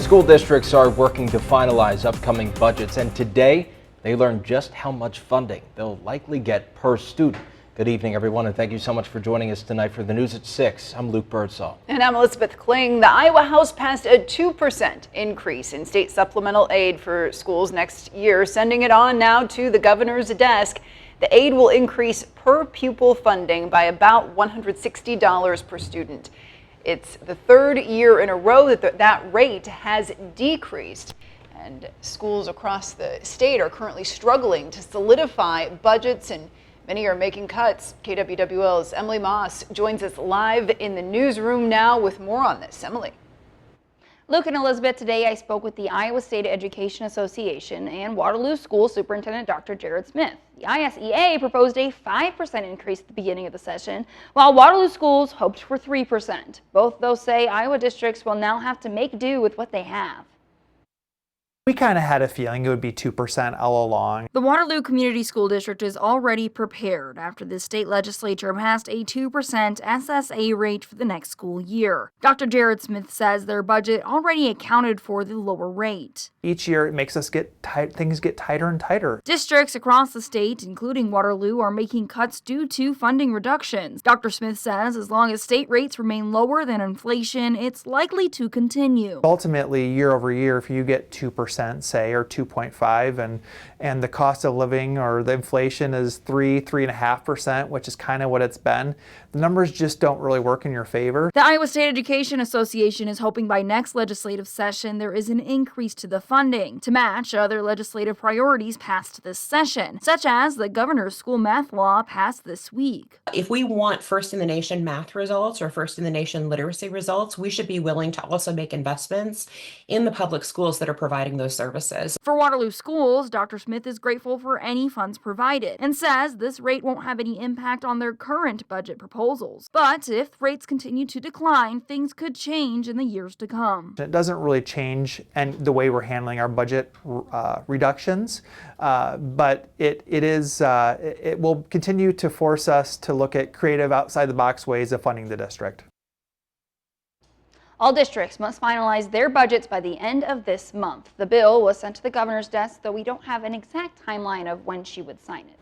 School districts are working to finalize upcoming budgets, and today they learned just how much funding they'll likely get per student. Good evening, everyone, and thank you so much for joining us tonight for the news at 6. I'm Luke Birdsall. And I'm Elizabeth Kling. The Iowa House passed a 2% increase in state supplemental aid for schools next year, sending it on now to the governor's desk. The aid will increase per pupil funding by about $160 per student. It's the third year in a row that that rate has decreased. And schools across the state are currently struggling to solidify budgets, and many are making cuts. KWWL's Emily Moss joins us live in the newsroom now with more on this. Emily. Luke and Elizabeth, today I spoke with the Iowa State Education Association and Waterloo School Superintendent Dr. Jared Smith. The ISEA proposed a 5% increase at the beginning of the session, while Waterloo schools hoped for 3%. Both those say Iowa districts will now have to make do with what they have. We kind of had a feeling it would be 2% all along. The Waterloo Community School District is already prepared after the state legislature passed a 2% SSA rate for the next school year. Dr. Jared Smith says their budget already accounted for the lower rate. Each year it makes us things get tighter and tighter. Districts across the state, including Waterloo, are making cuts due to funding reductions. Dr. Smith says as long as state rates remain lower than inflation, it's likely to continue. Ultimately, year over year, if you get 2%, say, or 2.5, and the cost of living or the inflation is 3.5%, which is kind of what it's been, the numbers just don't really work in your favor. The Iowa State Education Association is hoping by next legislative session there is an increase to the funding to match other legislative priorities passed this session, such as the governor's school math law passed this week. If we want first in the nation math results or first in the nation literacy results, we should be willing to also make investments in the public schools that are providing those services. For Waterloo schools, Dr. Smith is grateful for any funds provided and says this rate won't have any impact on their current budget proposals. But if rates continue to decline, things could change in the years to come. It doesn't really change the way we're handling our budget reductions, but it will continue to force us to look at creative outside-the-box ways of funding the district. All districts must finalize their budgets by the end of this month. The bill was sent to the governor's desk, though we don't have an exact timeline of when she would sign it.